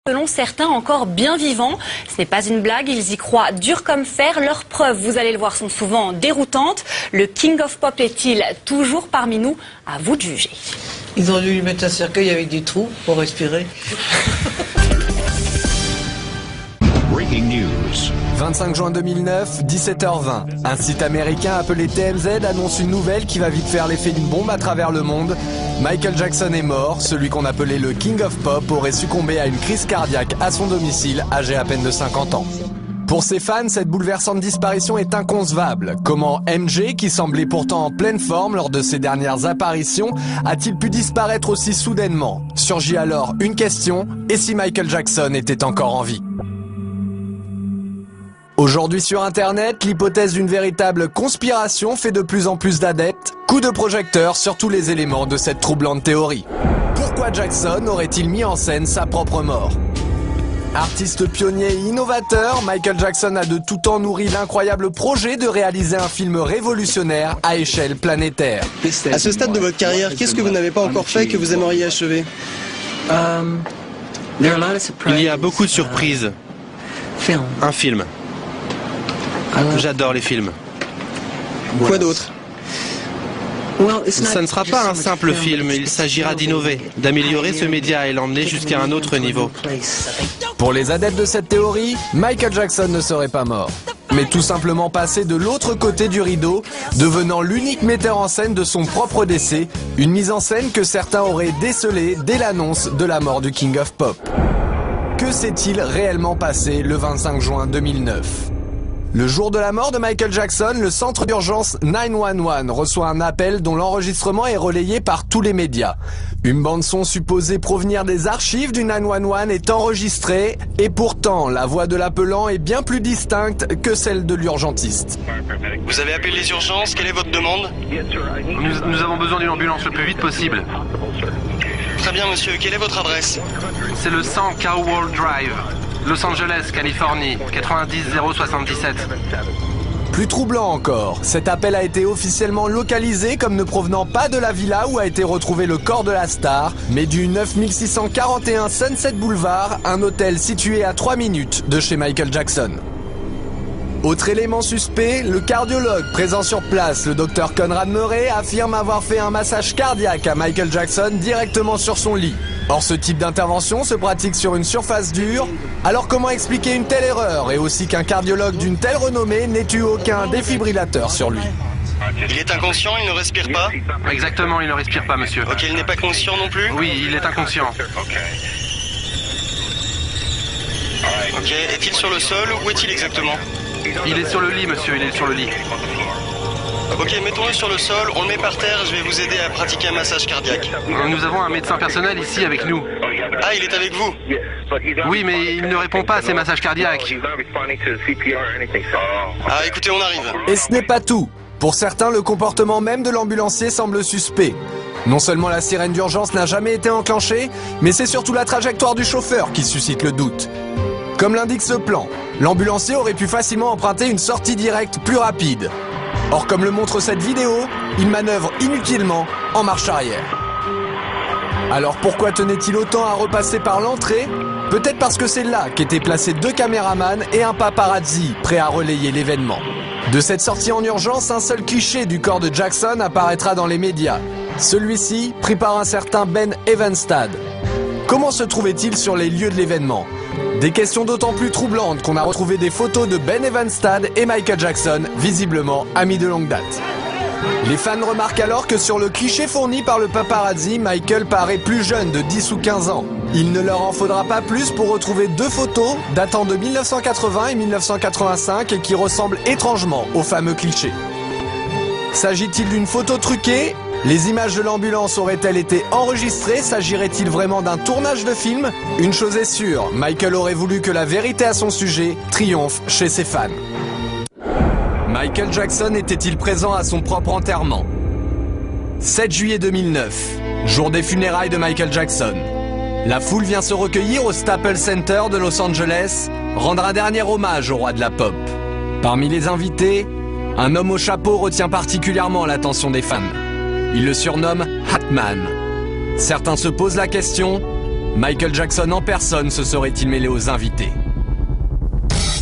selon certains encore bien vivants. Ce n'est pas une blague, ils y croient dur comme fer. Leurs preuves, vous allez le voir, sont souvent déroutantes. Le King of Pop est-il toujours parmi nous? À vous de juger. Ils ont dû lui mettre un cercueil avec des trous pour respirer. Breaking news. 25 juin 2009, 17h20. Un site américain appelé TMZ annonce une nouvelle qui va vite faire l'effet d'une bombe à travers le monde. Michael Jackson est mort. Celui qu'on appelait le King of Pop aurait succombé à une crise cardiaque à son domicile, âgé à peine de 50 ans. Pour ses fans, cette bouleversante disparition est inconcevable. Comment MJ, qui semblait pourtant en pleine forme lors de ses dernières apparitions, a-t-il pu disparaître aussi soudainement? Surgit alors une question, et si Michael Jackson était encore en vie? Aujourd'hui sur Internet, l'hypothèse d'une véritable conspiration fait de plus en plus d'adeptes. Coup de projecteur sur tous les éléments de cette troublante théorie. Pourquoi Jackson aurait-il mis en scène sa propre mort? Artiste pionnier et innovateur, Michael Jackson a de tout temps nourri l'incroyable projet de réaliser un film révolutionnaire à échelle planétaire. À ce stade de votre carrière, qu'est-ce que vous n'avez pas encore fait que vous aimeriez achever? Il y a beaucoup de surprises. Un film. J'adore les films. Quoi d'autre? Ça ne sera pas un simple film, il s'agira d'innover, d'améliorer ce média et l'emmener jusqu'à un autre niveau. Pour les adeptes de cette théorie, Michael Jackson ne serait pas mort, mais tout simplement passé de l'autre côté du rideau, devenant l'unique metteur en scène de son propre décès, une mise en scène que certains auraient décelée dès l'annonce de la mort du King of Pop. Que s'est-il réellement passé le 25 juin 2009 ? Le jour de la mort de Michael Jackson, le centre d'urgence 911 reçoit un appel dont l'enregistrement est relayé par tous les médias. Une bande-son supposée provenir des archives du 911 est enregistrée et pourtant la voix de l'appelant est bien plus distincte que celle de l'urgentiste. Vous avez appelé les urgences, quelle est votre demande? Nous avons besoin d'une ambulance le plus vite possible. Très bien monsieur, quelle est votre adresse? C'est le 100 Cowell Drive, Los Angeles, Californie, 90077. Plus troublant encore, cet appel a été officiellement localisé comme ne provenant pas de la villa où a été retrouvé le corps de la star, mais du 9641 Sunset Boulevard, un hôtel situé à 3 minutes de chez Michael Jackson. Autre élément suspect, le cardiologue présent sur place, le docteur Conrad Murray, affirme avoir fait un massage cardiaque à Michael Jackson directement sur son lit. Or, ce type d'intervention se pratique sur une surface dure. Alors comment expliquer une telle erreur et aussi qu'un cardiologue d'une telle renommée n'ait eu aucun défibrillateur sur lui? Il est inconscient, il ne respire pas? Exactement, il ne respire pas, monsieur. Ok, il n'est pas conscient non plus? Oui, il est inconscient. Ok, est-il sur le sol? Où est-il exactement? Il est sur le lit, monsieur, il est sur le lit. Ok, mettons-le sur le sol, on le met par terre, je vais vous aider à pratiquer un massage cardiaque. Nous avons un médecin personnel ici avec nous. Ah, il est avec vous? Oui, mais il ne répond pas à ces massages cardiaques. Ah, écoutez, on arrive. Et ce n'est pas tout. Pour certains, le comportement même de l'ambulancier semble suspect. Non seulement la sirène d'urgence n'a jamais été enclenchée, mais c'est surtout la trajectoire du chauffeur qui suscite le doute. Comme l'indique ce plan, l'ambulancier aurait pu facilement emprunter une sortie directe plus rapide. Or, comme le montre cette vidéo, il manœuvre inutilement en marche arrière. Alors pourquoi tenait-il autant à repasser par l'entrée? Peut-être parce que c'est là qu'étaient placés 2 caméramans et un paparazzi prêts à relayer l'événement. De cette sortie en urgence, un seul cliché du corps de Jackson apparaîtra dans les médias. Celui-ci pris par un certain Ben Evenstad. Comment se trouvait-il sur les lieux de l'événement? Des questions d'autant plus troublantes qu'on a retrouvé des photos de Ben Evenstad et Michael Jackson, visiblement amis de longue date. Les fans remarquent alors que sur le cliché fourni par le paparazzi, Michael paraît plus jeune de 10 ou 15 ans. Il ne leur en faudra pas plus pour retrouver 2 photos datant de 1980 et 1985 et qui ressemblent étrangement au fameux cliché. S'agit-il d'une photo truquée? Les images de l'ambulance auraient-elles été enregistrées? S'agirait-il vraiment d'un tournage de film? Une chose est sûre, Michael aurait voulu que la vérité à son sujet triomphe chez ses fans. Michael Jackson était-il présent à son propre enterrement? 7 juillet 2009, jour des funérailles de Michael Jackson. La foule vient se recueillir au Staples Center de Los Angeles, rendre un dernier hommage au roi de la pop. Parmi les invités, un homme au chapeau retient particulièrement l'attention des fans. Il le surnomme Hatman. Certains se posent la question, Michael Jackson en personne se serait-il mêlé aux invités?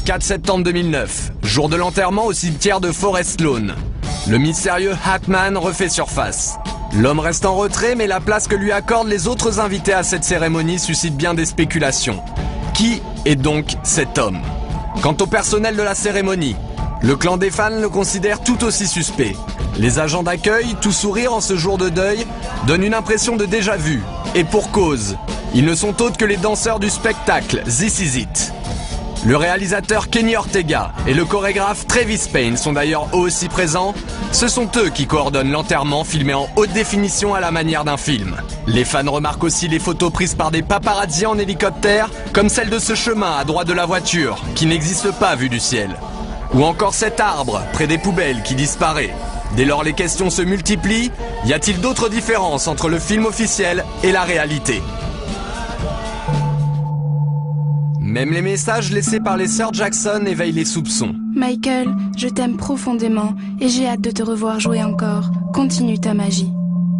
4 septembre 2009, jour de l'enterrement au cimetière de Forest Lawn. Le mystérieux Hatman refait surface. L'homme reste en retrait, mais la place que lui accordent les autres invités à cette cérémonie suscite bien des spéculations. Qui est donc cet homme? Quant au personnel de la cérémonie, le clan des fans le considère tout aussi suspect. Les agents d'accueil, tout sourire en ce jour de deuil, donnent une impression de déjà-vu. Et pour cause, ils ne sont autres que les danseurs du spectacle This Is It. Le réalisateur Kenny Ortega et le chorégraphe Travis Payne sont d'ailleurs eux aussi présents. Ce sont eux qui coordonnent l'enterrement filmé en haute définition à la manière d'un film. Les fans remarquent aussi les photos prises par des paparazzis en hélicoptère, comme celle de ce chemin à droite de la voiture, qui n'existe pas vu du ciel. Ou encore cet arbre près des poubelles qui disparaît. Dès lors les questions se multiplient, y a-t-il d'autres différences entre le film officiel et la réalité? Même les messages laissés par les sœurs Jackson éveillent les soupçons. Michael, je t'aime profondément et j'ai hâte de te revoir jouer encore. Continue ta magie.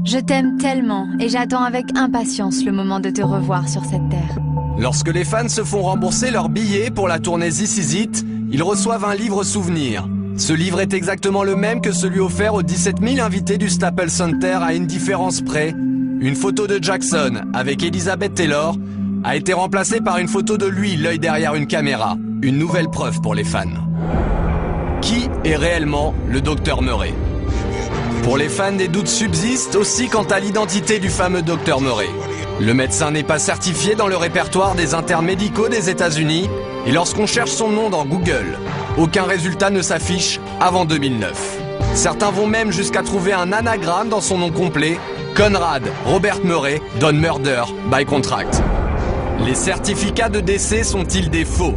Je t'aime tellement et j'attends avec impatience le moment de te revoir sur cette terre. Lorsque les fans se font rembourser leurs billets pour la tournée This Is It, ils reçoivent un livre souvenir. Ce livre est exactement le même que celui offert aux 17 000 invités du Staples Center à une différence près. Une photo de Jackson avec Elizabeth Taylor a été remplacée par une photo de lui, l'œil derrière une caméra. Une nouvelle preuve pour les fans. Qui est réellement le Dr Murray? Pour les fans, des doutes subsistent aussi quant à l'identité du fameux Dr Murray. Le médecin n'est pas certifié dans le répertoire des internes médicaux des États-Unis et lorsqu'on cherche son nom dans Google, aucun résultat ne s'affiche avant 2009. Certains vont même jusqu'à trouver un anagramme dans son nom complet, Conrad Robert Murray, Done Murder by Contract. Les certificats de décès sont-ils des faux?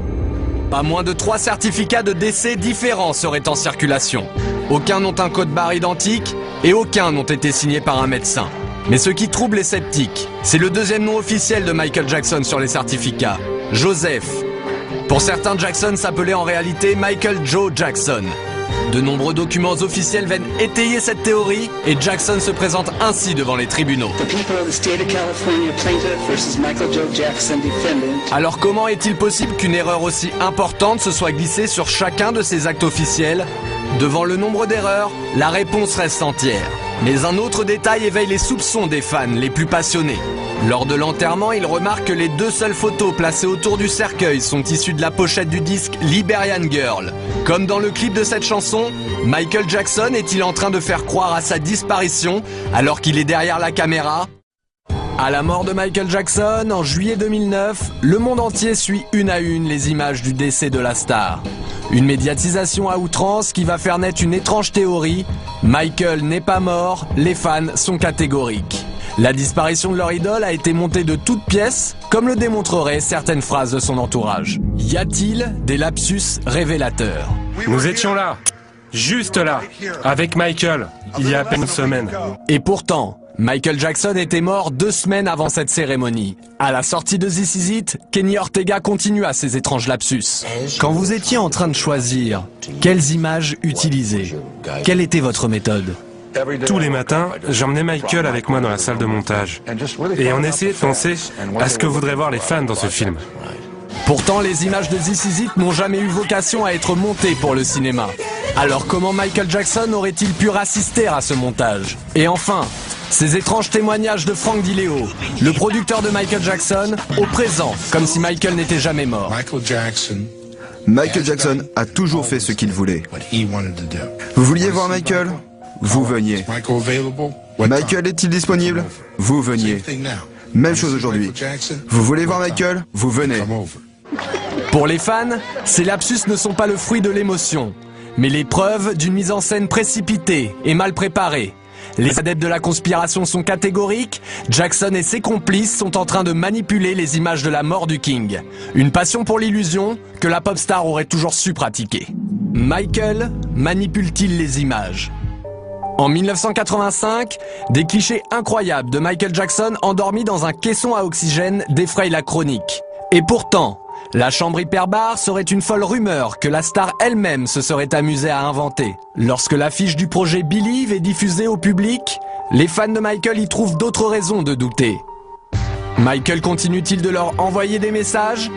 Pas moins de 3 certificats de décès différents seraient en circulation. Aucun n'ont un code barre identique et aucun n'ont été signés par un médecin. Mais ce qui trouble les sceptiques, c'est le deuxième nom officiel de Michael Jackson sur les certificats, Joseph. Pour certains, Jackson s'appelait en réalité Michael Joe Jackson. De nombreux documents officiels viennent étayer cette théorie et Jackson se présente ainsi devant les tribunaux. Alors comment est-il possible qu'une erreur aussi importante se soit glissée sur chacun de ces actes officiels? Devant le nombre d'erreurs, la réponse reste entière. Mais un autre détail éveille les soupçons des fans les plus passionnés. Lors de l'enterrement, ils remarquent que les 2 seules photos placées autour du cercueil sont issues de la pochette du disque Liberian Girl. Comme dans le clip de cette chanson, Michael Jackson est-il en train de faire croire à sa disparition alors qu'il est derrière la caméra? À la mort de Michael Jackson, en juillet 2009, le monde entier suit une à une les images du décès de la star. Une médiatisation à outrance qui va faire naître une étrange théorie. Michael n'est pas mort, les fans sont catégoriques. La disparition de leur idole a été montée de toutes pièces, comme le démontreraient certaines phrases de son entourage. Y a-t-il des lapsus révélateurs? Nous étions là, juste là, avec Michael, il y a à peine une semaine. Et pourtant, Michael Jackson était mort 2 semaines avant cette cérémonie. À la sortie de This Is It, Kenny Ortega continua ses étranges lapsus. Quand vous étiez en train de choisir, quelles images utiliser? Quelle était votre méthode? Tous les matins, j'emmenais Michael avec moi dans la salle de montage. Et on essayait de penser à ce que voudraient voir les fans dans ce film. Pourtant, les images de This Is It n'ont jamais eu vocation à être montées pour le cinéma. Alors comment Michael Jackson aurait-il pu rassister à ce montage? Et enfin, ces étranges témoignages de Frank DiLeo, le producteur de Michael Jackson, au présent, comme si Michael n'était jamais mort. Michael Jackson a toujours fait ce qu'il voulait. Vous vouliez voir Michael? Vous veniez. Michael est-il disponible? Vous veniez. Même chose aujourd'hui. Vous voulez voir Michael? Vous venez. Pour les fans, ces lapsus ne sont pas le fruit de l'émotion, mais les preuves d'une mise en scène précipitée et mal préparée. Les adeptes de la conspiration sont catégoriques, Jackson et ses complices sont en train de manipuler les images de la mort du King. Une passion pour l'illusion que la pop star aurait toujours su pratiquer. Michael manipule-t-il les images? En 1985, des clichés incroyables de Michael Jackson endormi dans un caisson à oxygène défrayent la chronique. Et pourtant, la chambre hyperbare serait une folle rumeur que la star elle-même se serait amusée à inventer. Lorsque l'affiche du projet Believe est diffusée au public, les fans de Michael y trouvent d'autres raisons de douter. Michael continue-t-il de leur envoyer des messages?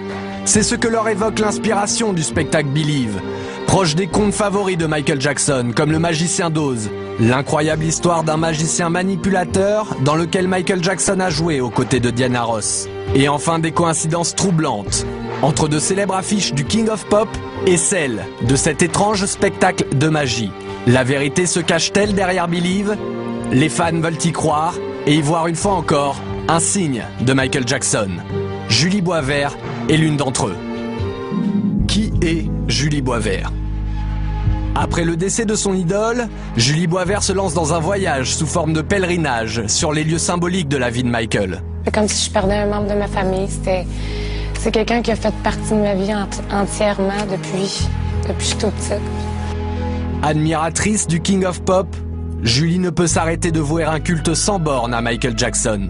C'est ce que leur évoque l'inspiration du spectacle Believe, proche des contes favoris de Michael Jackson, comme Le Magicien d'Oz, l'incroyable histoire d'un magicien manipulateur dans lequel Michael Jackson a joué aux côtés de Diana Ross. Et enfin des coïncidences troublantes entre de célèbres affiches du King of Pop et celles de cet étrange spectacle de magie. La vérité se cache-t-elle derrière Believe? Les fans veulent y croire et y voir une fois encore un signe de Michael Jackson. Julie Boisvert est l'une d'entre eux. Qui est Julie Boisvert? Après le décès de son idole, Julie Boisvert se lance dans un voyage sous forme de pèlerinage sur les lieux symboliques de la vie de Michael. C'est comme si je perdais un membre de ma famille. C'est quelqu'un qui a fait partie de ma vie entièrement depuis que je suis toute petite. Admiratrice du King of Pop, Julie ne peut s'arrêter de vouer un culte sans borne à Michael Jackson.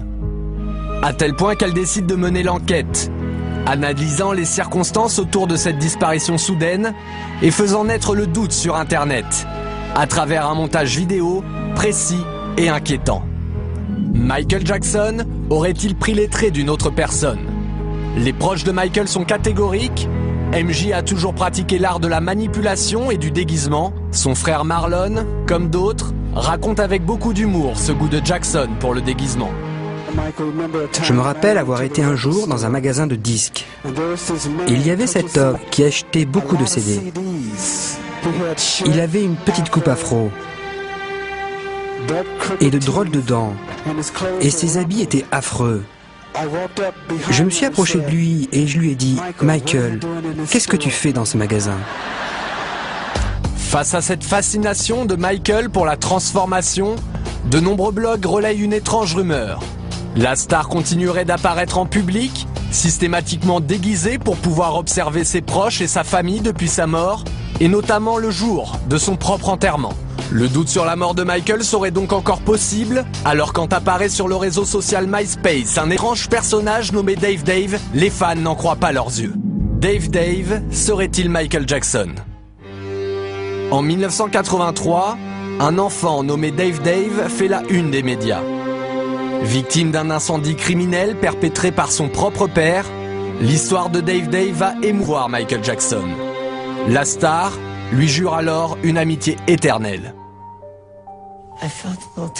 À tel point qu'elle décide de mener l'enquête, analysant les circonstances autour de cette disparition soudaine et faisant naître le doute sur Internet, à travers un montage vidéo précis et inquiétant. Michael Jackson aurait-il pris les traits d'une autre personne? Les proches de Michael sont catégoriques. MJ a toujours pratiqué l'art de la manipulation et du déguisement. Son frère Marlon, comme d'autres, raconte avec beaucoup d'humour ce goût de Jackson pour le déguisement. Je me rappelle avoir été un jour dans un magasin de disques. Il y avait cet homme qui achetait beaucoup de CD. Il avait une petite coupe afro et de drôles de dents. Et ses habits étaient affreux. Je me suis approché de lui et je lui ai dit « Michael, qu'est-ce que tu fais dans ce magasin ?» Face à cette fascination de Michael pour la transformation, de nombreux blogs relayent une étrange rumeur. La star continuerait d'apparaître en public, systématiquement déguisée pour pouvoir observer ses proches et sa famille depuis sa mort, et notamment le jour de son propre enterrement. Le doute sur la mort de Michael serait donc encore possible, alors quand apparaît sur le réseau social MySpace un étrange personnage nommé Dave Dave, les fans n'en croient pas leurs yeux. Dave Dave serait-il Michael Jackson? En 1983, un enfant nommé Dave Dave fait la une des médias. Victime d'un incendie criminel perpétré par son propre père, l'histoire de Dave Dave va émouvoir Michael Jackson. La star lui jure alors une amitié éternelle.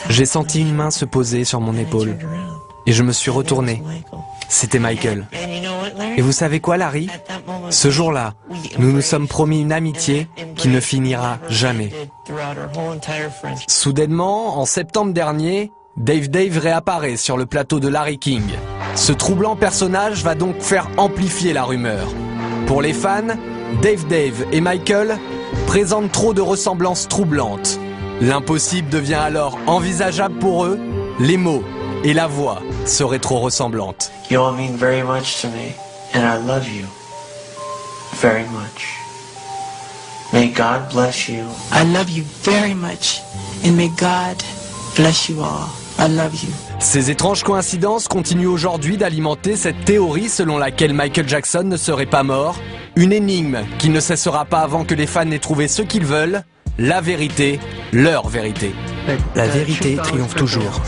J'ai senti une main se poser sur mon épaule et je me suis retourné. C'était Michael. Et vous savez quoi, Larry? Ce jour-là, nous nous sommes promis une amitié qui ne finira jamais. Soudainement, en septembre dernier, Dave Dave réapparaît sur le plateau de Larry King. Ce troublant personnage va donc faire amplifier la rumeur. Pour les fans, Dave Dave et Michael présentent trop de ressemblances troublantes. L'impossible devient alors envisageable pour eux, les mots et la voix seraient trop ressemblantes. You all mean very much to me, and I love you very much. May God bless you. I love you very much, and may God bless you all. I love you. Ces étranges coïncidences continuent aujourd'hui d'alimenter cette théorie selon laquelle Michael Jackson ne serait pas mort, une énigme qui ne cessera pas avant que les fans aient trouvé ce qu'ils veulent, la vérité, leur vérité. La vérité triomphe toujours.